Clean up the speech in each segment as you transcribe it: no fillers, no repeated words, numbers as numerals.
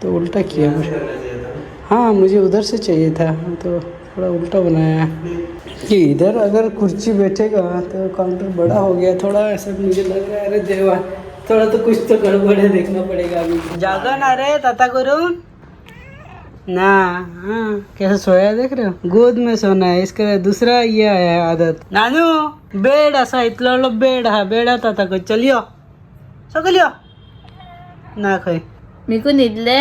तो उल्टा किया। हाँ मुझे उधर से चाहिए था तो थोड़ा उल्टा बनाया कि इधर अगर कुर्सी बैठेगा तो काउंटर बड़ा हो गया थोड़ा, ऐसा मुझे लग रहा है। अरे देवा, थोड़ा तो कुछ तो गड़बड़ है, देखना पड़ेगा अभी। जागा ना रे ताता गुरु ना। हाँ कैसे सोया देख रहे हो, गोद में सोना है इसका। दूसरा ये आया है आदत। नानू बेड असा इतला बेड हा बेड आता था चलियो सगलियो ना खय मीकू निदले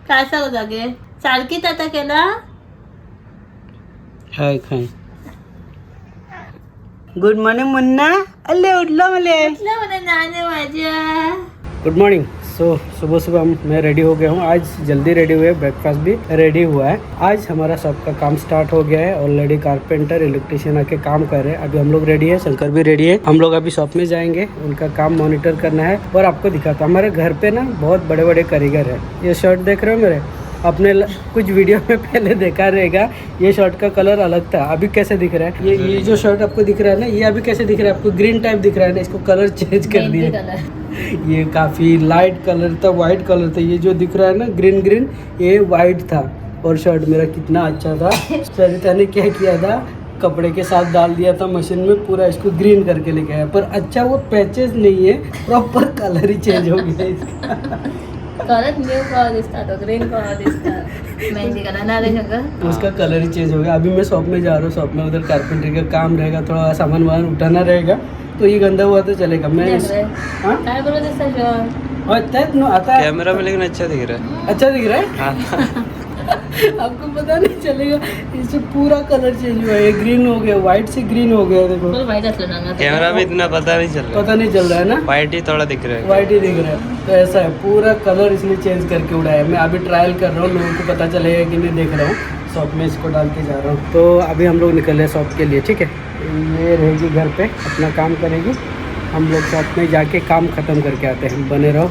काय सांगू जागे सारखी ताता केला हाय खाय। गुड मॉर्निंग मुन्ना, अल्ले उठलो मले। म्हणे नाने माझ्या। Good morning. सो सुबह सुबह मैं रेडी हो गया हूँ, आज जल्दी रेडी हुए, ब्रेकफास्ट भी रेडी हुआ है। आज हमारा शॉप का काम स्टार्ट हो गया है, ऑलरेडी कारपेंटर इलेक्ट्रिशियन आके काम कर रहे हैं। अभी हम लोग रेडी है, शंकर भी रेडी है। हम लोग अभी शॉप में जाएंगे, उनका काम मॉनिटर करना है और आपको दिखाता हूँ। हमारे घर पे ना बहुत बड़े बड़े कारीगर है। ये शर्ट देख रहे हो मेरे, अपने कुछ वीडियो में पहले देखा रहेगा, ये शर्ट का कलर अलग था। अभी कैसे दिख रहा है ये जो शर्ट आपको दिख रहा है ना, ये अभी कैसे दिख रहा है आपको, ग्रीन टाइप दिख रहा है ना, इसको कलर चेंज कर दिया। ये काफ़ी लाइट कलर था, वाइट कलर था। ये जो दिख रहा है ना ग्रीन ग्रीन, ये वाइट था। और शर्ट मेरा कितना अच्छा था। सरिता ने क्या किया था, कपड़े के साथ डाल दिया था मशीन में, पूरा इसको ग्रीन करके लेके आया। पर अच्छा वो पैचेस नहीं है, प्रॉपर कलर ही चेंज हो गया इसका। परत न्यू कलर दिसता तो ग्रीन कलर दिसता मेहंदी कलर ना रे शंकर। उसका कलर ही चेंज हो गया। अभी मैं शॉप में जा रहा हूँ, शॉप में उधर कारपेंटर का काम रहेगा, थोड़ा सामान वामान उठाना रहेगा, तो ये गंदा हुआ तो चलेगा। मैं काय बोलत दिसता शॉर्ट और आता कैमरा में लेकिन अच्छा दिख रहा है। अच्छा दिख रहा है। आपको पता नहीं चलेगा, इससे पूरा कलर चेंज हुआ है। ग्रीन हो गया, व्हाइट से ग्रीन हो गया। देखो बोल वाइट असलं ना कैमरा में इतना पता नहीं चल रहा, पता नहीं चल रहा है ना, व्हाइट ही थोड़ा दिख रहा है। व्हाइट ही दिख रहा है। तो ऐसा है, पूरा कलर इसने चेंज करके उड़ाया है। मैं अभी ट्रायल कर रहा हूँ, लोगों को पता चलेगा कि मैं देख रहा हूँ। शॉप में इसको डाल के जा रहा हूँ। तो अभी हम लोग निकल रहे हैं शॉप के लिए, ठीक है। ये रहेगी घर पे, अपना काम करेगी, हम लोग शॉप में जाके काम ख़त्म करके आते हैं। बने रहो।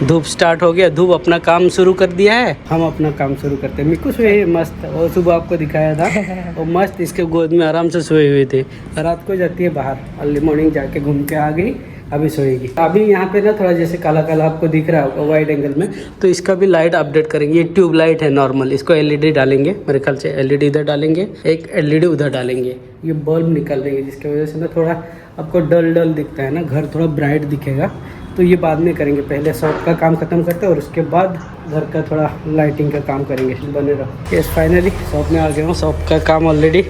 धूप स्टार्ट हो गया, धूप अपना काम शुरू कर दिया है, हम अपना काम शुरू करते हैं। मिक्कू सोए मस्त, और सुबह आपको दिखाया था वो मस्त इसके गोद में आराम से सोए हुए थे। रात को जाती है बाहर, अर्ली मॉर्निंग जाके घूम के आ गई, अभी सोएगी। अभी यहाँ पे ना थोड़ा जैसे काला काला आपको दिख रहा होगा वाइड एंगल में, तो इसका भी लाइट अपडेट करेंगे। ये ट्यूब लाइट है नॉर्मल, इसको एलईडी डालेंगे, मेरे ख्याल से एलईडी इधर डालेंगे, एक एलईडी उधर डालेंगे। ये बल्ब निकाल देंगे, जिसकी वजह से ना थोड़ा आपको डल डल दिखता है ना, घर थोड़ा ब्राइट दिखेगा। तो ये बाद में करेंगे, पहले शॉप का काम ख़त्म करते हैं और उसके बाद घर का थोड़ा लाइटिंग का काम करेंगे। बने रहो। यस फाइनली शॉप में आ गया हूँ। शॉप का काम ऑलरेडी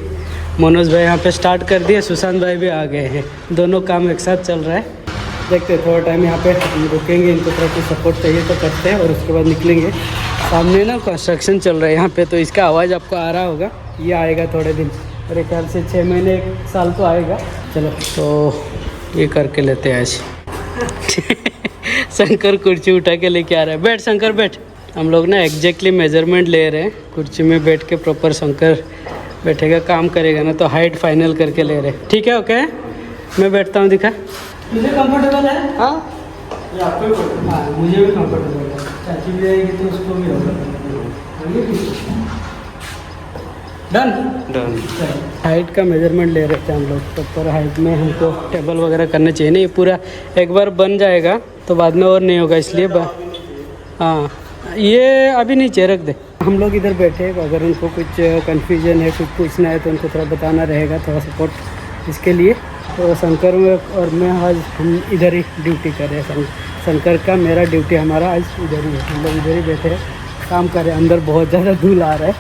मनोज भाई यहाँ पे स्टार्ट कर दिए, सुशांत भाई भी आ गए हैं, दोनों काम एक साथ चल रहा है। देखते हैं, थोड़ा टाइम यहाँ पे रुकेंगे, इनको थोड़ा कुछ सपोर्ट चाहिए तो करते हैं और उसके बाद निकलेंगे। सामने ना कंस्ट्रक्शन चल रहा है यहाँ पे, तो इसका आवाज़ आपको आ रहा होगा। ये आएगा थोड़े दिन, मेरे ख्याल से 6 महीने 1 साल तो आएगा। चलो तो ये करके लेते हैं आज। शंकर कुर्सी उठा के लेके आ रहा है। बैठ शंकर बैठ। हम लोग ना एग्जैक्टली मेजरमेंट ले रहे हैं, कुर्सी में बैठ के प्रॉपर शंकर बैठेगा, काम करेगा ना, तो हाइट फाइनल करके ले रहे हैं। ठीक है ओके, मैं बैठता हूँ, दिखा मुझे कंफर्टेबल है। हाँ हाँ मुझे भी कंफर्टेबल है। चाची भी आएगी तो उसको भी होगा। Done done. हाइट का मेजरमेंट ले रहे थे हम लोग, प्रॉपर हाइट में हमको टेबल वगैरह करने चाहिए। नहीं पूरा एक बार बन जाएगा तो बाद में और नहीं होगा, इसलिए हाँ ये अभी नीचे रख दे। हम लोग इधर बैठे, अगर उनको कुछ कन्फ्यूजन है, कुछ पूछना है तो उनको थोड़ा बताना रहेगा, थोड़ा सपोर्ट इसके लिए। तो शंकर और मैं आज हम इधर ही ड्यूटी कर रहे हैं। शंकर का मेरा ड्यूटी हमारा आज इधर ही है, हम लोग इधर ही बैठे हैं, काम कर रहे हैं। अंदर बहुत ज़्यादा धूल आ रहा है,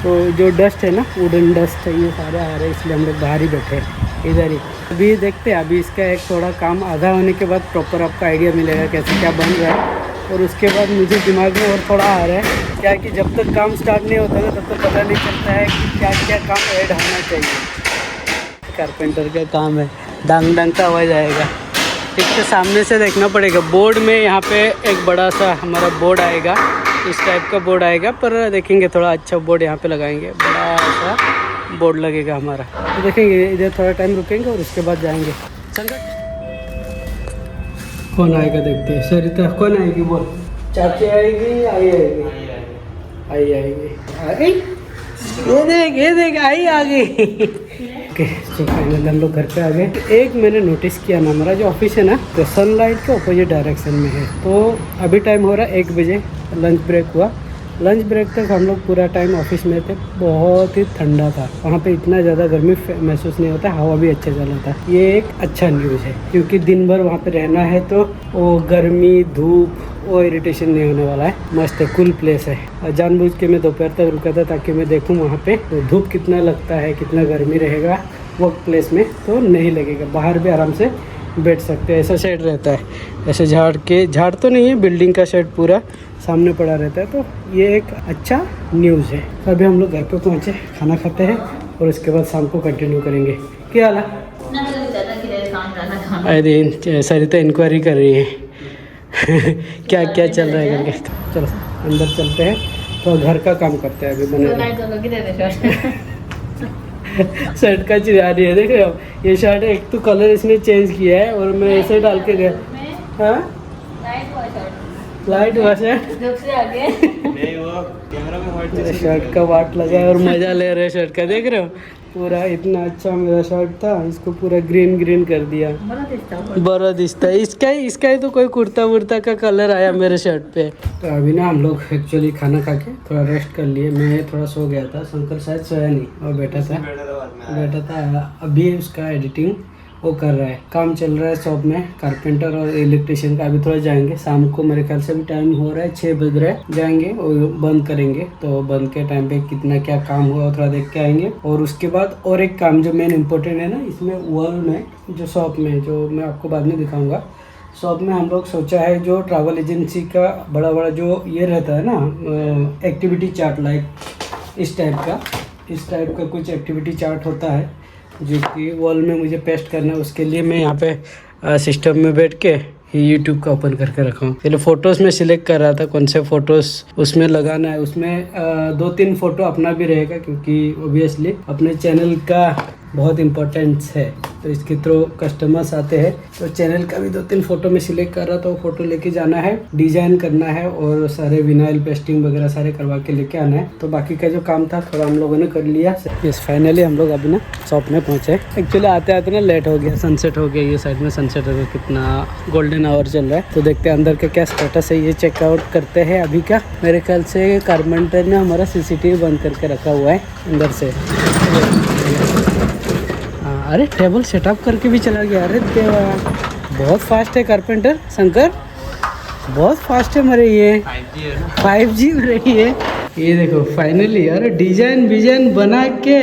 तो जो डस्ट है ना, वुडन डस्ट है, ये सारे आ रहे हैं, इसलिए हम लोग बाहर ही बैठे हैं इधर ही। अभी देखते हैं, अभी इसका एक थोड़ा काम आधा होने के बाद प्रॉपर आपको आइडिया मिलेगा कैसे क्या बन रहा है। और उसके बाद मुझे दिमाग में और थोड़ा आ रहा है क्या, कि जब तक काम स्टार्ट नहीं होता ना तब तक पता नहीं चलता है कि क्या क्या काम ऐड होना चाहिए। कारपेंटर का काम है, डांग डांग का आवाज़ आएगा। एक तो सामने से देखना पड़ेगा। बोर्ड में यहाँ पे एक बड़ा सा हमारा बोर्ड आएगा, इस टाइप का बोर्ड आएगा, पर देखेंगे थोड़ा अच्छा बोर्ड यहाँ पे लगाएंगे, बड़ा सा बोर्ड लगेगा हमारा। तो देखेंगे, इधर थोड़ा टाइम रुकेंगे और उसके बाद जाएंगे। संकट कौन आएगा देखते हैं। सरिता कौन आएगी बोल, चाची आएगी, आई आएगी, आई आएगी, ये देख आई आ गई। ओके तो फाइनली हम लोग घर पे आ गए। एक मैंने नोटिस किया ना, हमारा जो ऑफिस है ना, तो सनलाइट के अपोजिट डायरेक्शन में है। तो अभी टाइम हो रहा है 1 बजे, लंच ब्रेक हुआ। लंच ब्रेक तक हम लोग पूरा टाइम ऑफिस में थे, बहुत ही ठंडा था वहाँ पे, इतना ज़्यादा गर्मी महसूस नहीं होता, हवा भी अच्छा चला था। ये एक अच्छा न्यूज़ है क्योंकि दिन भर वहाँ पे रहना है तो वो गर्मी धूप वो इरिटेशन नहीं होने वाला है। मस्त है, कूल प्लेस है। और जानबूझ के मैं दोपहर तक रुका था ताकि मैं देखूँ वहाँ पे तो धूप कितना लगता है, कितना गर्मी रहेगा वर्क प्लेस में, तो नहीं लगेगा। बाहर भी आराम से बैठ सकते हैं, ऐसा शेड रहता है, ऐसे झाड़ तो नहीं है, बिल्डिंग का शेड पूरा सामने पड़ा रहता है। तो ये एक अच्छा न्यूज़ है। तो अभी हम लोग घर पे पहुँचे, खाना खाते हैं और उसके बाद शाम को कंटिन्यू करेंगे। क्या हाल है? अरे सरिता इंक्वायरी कर रही है क्या क्या चल रहा है करके। चलो अंदर चलते हैं, तो घर का काम करते हैं अभी। बने शर्ट का चिरा रही है, देख रहे हो? ये शर्ट एक तो कलर इसने चेंज किया है और मैं ऐसे डाल के गया। हाँ लाइट वॉश है, मेरे शर्ट का वाट लगा है और मजा ले रहे शर्ट का, देख रहे हो? पूरा इतना अच्छा मेरा शर्ट था, इसको पूरा ग्रीन कर दिया, बड़ा दिखता है। इसका ही तो कोई कुर्ता वुर्ता का कलर आया मेरे शर्ट पे। तो अभी ना हम लोग एक्चुअली खाना खा के थोड़ा रेस्ट कर लिए। मैं थोड़ा सो गया था, शंकर शायद सोया नहीं और बैठा था। अभी उसका एडिटिंग वो कर रहा है, काम चल रहा है शॉप में, कारपेंटर और इलेक्ट्रिशियन का। अभी थोड़ा जाएंगे शाम को, मेरे ख्याल से भी टाइम हो रहा है 6 बज रहा है, जाएंगे और बंद करेंगे। तो बंद के टाइम पे कितना क्या काम हुआ थोड़ा देख के आएंगे। और उसके बाद और एक काम जो मेन इम्पोर्टेंट है ना इसमें, वॉल में जो शॉप में, जो मैं आपको बाद में दिखाऊंगा, शॉप में हम लोग सोचा है जो ट्रैवल एजेंसी का बड़ा जो ये रहता है ना एक्टिविटी चार्ट, लाइक इस टाइप का कुछ एक्टिविटी चार्ट होता है जो कि वॉल में मुझे पेस्ट करना है। उसके लिए मैं यहाँ पे सिस्टम में बैठ के यूट्यूब का ओपन करके रखा हूँ। पहले फ़ोटोज़ में सिलेक्ट कर रहा था कौन से फ़ोटोज़ उसमें लगाना है। उसमें 2-3 फ़ोटो अपना भी रहेगा क्योंकि ओबियसली अपने चैनल का बहुत इम्पोर्टेंस है, तो इसके थ्रू कस्टमर्स आते हैं। तो चैनल का भी 2-3 फ़ोटो में सिलेक्ट कर रहा था, वो फ़ोटो लेके जाना है, डिज़ाइन करना है और सारे विनाइल पेस्टिंग वगैरह सारे करवा के लेके आना है। तो बाकी का जो काम था थोड़ा हम लोगों ने कर लिया। यस, फाइनली हम लोग अभी ना शॉप में पहुँचे। एक्चुअली आते आते ना लेट हो गया, सनसेट हो गया। ये साइड में सनसेट हो गया, कितना गोल्डन आवर चल रहा है। तो देखते हैं अंदर का क्या स्टेटस है, ये चेकआउट करते हैं अभी का। मेरे ख्याल से कारपेंटर ने हमारा CCTV बंद करके रखा हुआ है अंदर से। अरे टेबल सेटअप करके भी चला गया। अरे देवा, बहुत फास्ट है कारपेंटर शंकर, बहुत फास्ट है मेरे। ये 5G रही है। ये देखो फाइनली, अरे डिजाइन बना के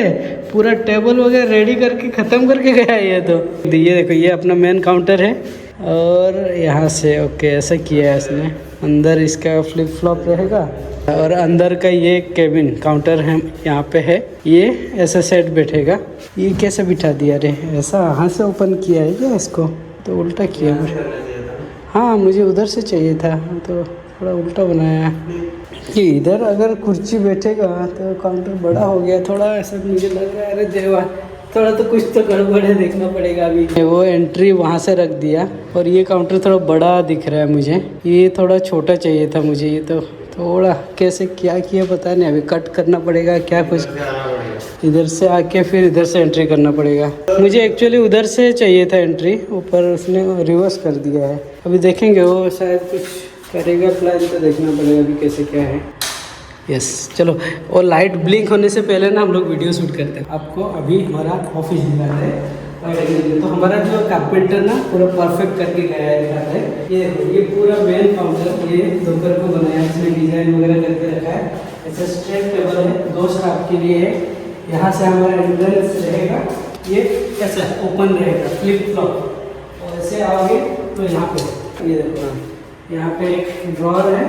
पूरा टेबल वगैरह रेडी करके ख़त्म करके गया ये तो। ये देखो, ये अपना मेन काउंटर है और यहाँ से ओके ऐसा किया है इसने। अंदर इसका फ्लिप फ्लॉप रहेगा और अंदर का ये केबिन काउंटर है यहाँ पे है। ये ऐसा सेट बैठेगा। ये कैसे बिठा दिया रे, ऐसा हाथ से ओपन किया है क्या इसको? तो उल्टा किया मुझे। हाँ मुझे उधर से चाहिए था, तो थोड़ा उल्टा बनाया कि इधर अगर कुर्सी बैठेगा तो काउंटर बड़ा हो गया थोड़ा, ऐसा मुझे लग रहा है। अरे देवा, थोड़ा तो कुछ तो गड़बड़ है, देखना पड़ेगा अभी। वो एंट्री वहाँ से रख दिया और ये काउंटर थोड़ा बड़ा दिख रहा है मुझे, ये थोड़ा छोटा चाहिए था मुझे। ये तो थोड़ा कैसे क्या किया पता नहीं, अभी कट करना पड़ेगा क्या कुछ, इधर से आके फिर इधर से एंट्री करना पड़ेगा। मुझे एक्चुअली उधर से चाहिए था एंट्री, ऊपर उसने रिवर्स कर दिया है। अभी देखेंगे वो शायद कुछ करेगा प्लान, तो देखना पड़ेगा अभी कैसे क्या है। यस चलो, और लाइट ब्लिंक होने से पहले ना हम लोग वीडियो शूट करते हैं। आपको अभी हमारा ऑफिस दिखाते हैं। तो हमारा जो कारपेंटर ना पूरा परफेक्ट करके गया है, दिखाता है। ये पूरा मेन काउंटर ये दोपहर को बनाया, इसमें डिजाइन वगैरह करके रखा है। ऐसा स्ट्रेट टेबल है, 2 स्टाफ के लिए है। यहाँ से हमारा एंट्रेंस रहेगा, ये कैसा ओपन रहेगा, फ्लिप फ्लॉप। और ऐसे आओगे तो यहाँ पे ये देखो, यहाँ पे एक ड्रॉअर है,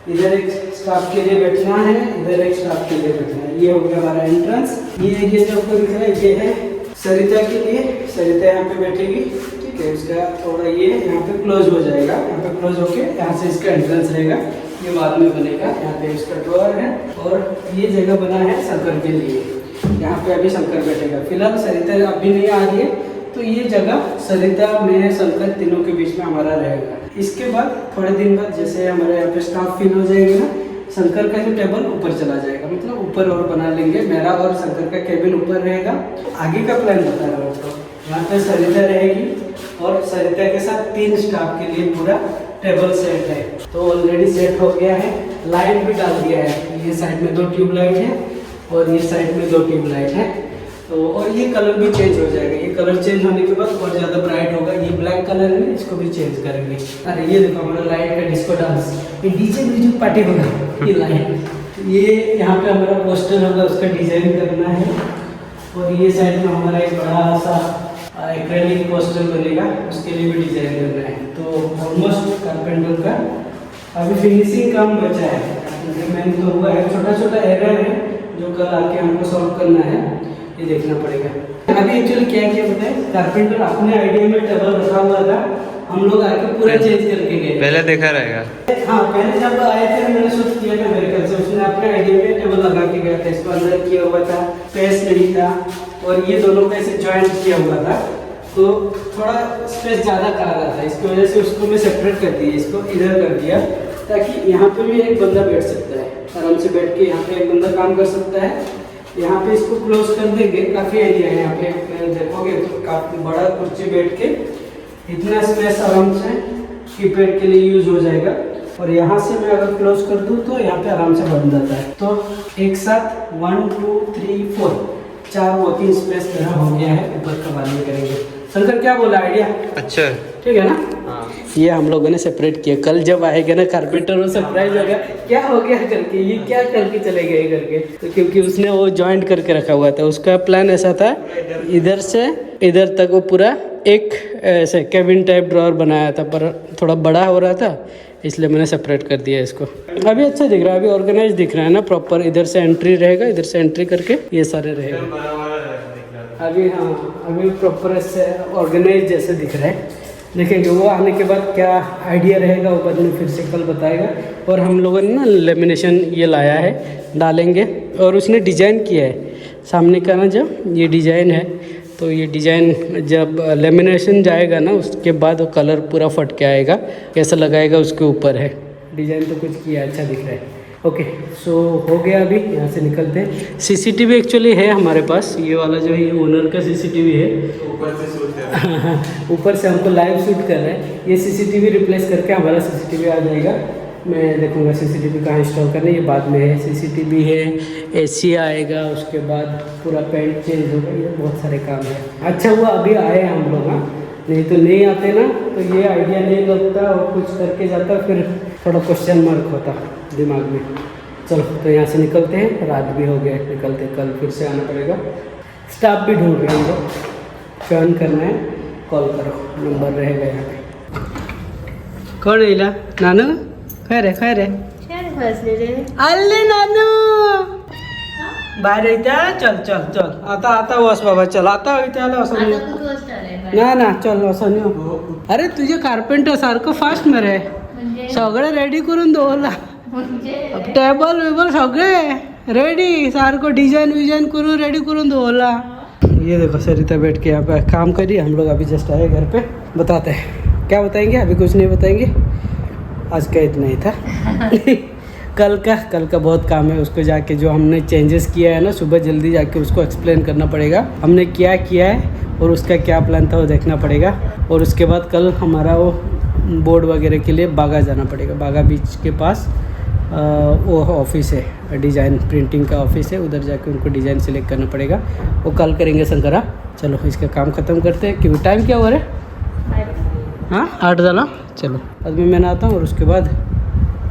इधर एक स्टाफ के लिए बैठना है, इधर एक स्टाफ के लिए बैठना है। ये हो गया हमारा एंट्रेंस। ये जो आपको दिख रहा है ये है सरिता के लिए, सरिता यहाँ पे बैठेगी, ठीक है। उसका थोड़ा ये यहाँ पे क्लोज हो जाएगा, यहाँ पे क्लोज होके यहाँ से इसका एंट्रेंस रहेगा, ये बाद में बनेगा। यहाँ पे इसका ड्रॉअर है और ये जगह बना है शंकर के लिए, यहाँ पे अभी शंकर बैठेगा। फिलहाल सरिता अभी नहीं आ रही है, तो ये जगह सरिता में शंकर तीनों के बीच में हमारा रहेगा। इसके बाद थोड़े दिन बाद जैसे हमारे यहाँ पे स्टाफ फिल हो जाएंगे ना, शंकर का जो टेबल ऊपर चला जाएगा, मतलब ऊपर और बना लेंगे। मेरा और शंकर का केबिन ऊपर रहेगा। आगे का प्लान बता रहा हूँ आपको। यहाँ पे सरिता रहेगी और सरिता के साथ 3 स्टाफ के लिए पूरा टेबल सेट है, तो ऑलरेडी सेट हो गया है। लाइट भी डाल दिया है, ये साइड में 2 ट्यूबलाइट है और ये साइड में 2 ट्यूबलाइट है। तो और ये कलर भी चेंज हो जाएगा, ये कलर चेंज होने के बाद और ज़्यादा ब्राइट होगा। ये ब्लैक कलर है, इसको भी चेंज करेंगे। अरे ये देखो हमारा लाइट का डिस्को डांस, ये डीजे म्यूजिक पार्टी होगा। ये लाइट, ये यहाँ पे हमारा पोस्टर होगा, उसका डिजाइन करना है। और ये साइड में हमारा एक बड़ा सा एक्रेलिक पोस्टर बनेगा, उसके लिए भी डिजाइन करना है। तो ऑलमोस्ट कारपेंटर का अभी फिनिशिंग काम बचा है, मेन तो हुआ है। छोटा छोटा एरर है जो कल आके हमको सॉल्व करना है, ये देखना पड़ेगा। अभी एक्चुअली क्या किया बताए, कारपेंटर अपने आइडिया में टेबल रखा हुआ था, हम लोग आके पूरा चेंज करके गए। पहले देखा रहेगा। हाँ, पहले जब आए थे मैंने सोच किया था मेरे ख्याल से, उसने अपने आइडिया में टेबल लगा के गया था, इसको अंदर किया हुआ था, स्पेस नहीं था और ये दोनों का ऐसे जॉइंट किया हुआ था, तो थोड़ा स्पेस ज़्यादा खा रहा था। इसकी वजह से उसको मैं सेपरेट कर दिया, इसको इधर कर दिया, ताकि यहाँ पे भी एक बंदा बैठ सकता है, आराम से बैठ के यहाँ पे एक बंदा काम कर सकता है। यहाँ पे इसको क्लोज कर देंगे, काफ़ी एरिया है यहाँ पे, देखोगे तो काफ़ी बड़ा कुर्सी बैठ के इतना स्पेस आराम से कीपैड के लिए यूज हो जाएगा। और यहाँ से मैं अगर क्लोज कर दूँ तो यहाँ पे आराम से बन जाता है। तो एक साथ 1 2 3 4 वॉकिंग स्पेस मेरा हो गया है। ऊपर का बाद में करेंगे। शंकर क्या बोला आइडिया? अच्छा ठीक है ना? हाँ। ये हम लोगों ने सेपरेट किया, कल जब आएगा ना कारपेंटर वो सरप्राइज होगा, क्या हो गया करके, ये क्या करके चले गए करके। तो क्योंकि उसने वो जॉइंट करके रखा हुआ था, उसका प्लान ऐसा था इधर से इधर तक वो पूरा एक ऐसे केबिन टाइप ड्रॉअर बनाया था, पर थोड़ा बड़ा हो रहा था इसलिए मैंने सेपरेट कर दिया इसको। अभी अच्छा दिख रहा है, अभी ऑर्गेनाइज दिख रहा है ना प्रॉपर। इधर से एंट्री रहेगा, इधर से एंट्री करके ये सारे रहेगा अभी। हाँ, अभी प्रॉपर ऐसे ऑर्गेनाइज जैसे दिख रहा है। देखेंगे वो आने के बाद क्या आइडिया रहेगा, वो बाद में फिर से कल बताएगा। और हम लोगों ने ना लेमिनेशन ये लाया है, डालेंगे। और उसने डिज़ाइन किया है सामने का ना, जब ये डिज़ाइन है तो ये डिज़ाइन जब लेमिनेशन जाएगा ना उसके बाद वो कलर पूरा फट के आएगा, कैसा लगाएगा उसके ऊपर है। डिज़ाइन तो कुछ किया, अच्छा दिख रहा है। ओके, सो हो गया। अभी यहाँ से निकलते हैं। सीसीटीवी एक्चुअली है हमारे पास, ये वाला जो है ओनर का सीसीटीवी है। ऊपर से शूट कर रहा है ऊपर से हमको लाइव शूट कर रहा है। ये सीसीटीवी रिप्लेस करके हमारा सीसीटीवी आ जाएगा। मैं देखूँगा सीसीटीवी कहाँ इंस्टॉल करना है, ये बाद में है। सीसीटीवी है, एसी आएगा, उसके बाद पूरा पेंट चेंज होगा, ये बहुत सारे काम है। अच्छा हुआ अभी आए हम लोग, हाँ, नहीं तो नहीं आते ना तो ये आइडिया नहीं लगता और कुछ करके जाता, फिर थोड़ा क्वेश्चन मार्क होता दिमाग में। चलो तो यहाँ से निकलते हैं, रात भी हो गया, निकलते, कल फिर से आना पड़ेगा। स्टाफ भी ढूंढ रहे हैं हम लोग, ज्वाइन करना है, कॉल करो, नंबर रहेगा यहाँ पे। कौन इला नानू? खैर खैर अल्ले नानू बाहेर येत्या, चल चल चल, आता आता वस बाबा, चल आता इथे आला असं ना ना, चल असं नाही। अरे तुझे कारपेंटर सारखं फास्ट मरे, सगळे रेडी करून दोला, टेबल वेबल सगळे रेडी, सारखं डिजाइन विजाइन करून रेडी करून दोला। ये देखो सरिता बैठ के यहाँ पे काम करी। हम लोग अभी जस्ट आए घर पे, बताते हैं क्या बताएंगे, अभी कुछ नहीं बताएंगे, आज का इतना ही था। कल का बहुत काम है, उसको जाके जो हमने चेंजेस किया है ना, सुबह जल्दी जाके उसको एक्सप्लेन करना पड़ेगा हमने क्या किया है और उसका क्या प्लान था वो देखना पड़ेगा। और उसके बाद कल हमारा वो बोर्ड वगैरह के लिए बागा जाना पड़ेगा। बागा बीच के पास वो ऑफिस है, डिज़ाइन प्रिंटिंग का ऑफिस है, उधर जाके उनको डिज़ाइन सिलेक्ट करना पड़ेगा। वो कल करेंगे शंकरा। चलो इसका काम ख़त्म करते हैं, क्योंकि टाइम क्या हो रहा है? हाँ 8 झाला। चलो अब मैं आता हूँ और उसके बाद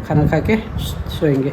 खाना खा के सोएंगे।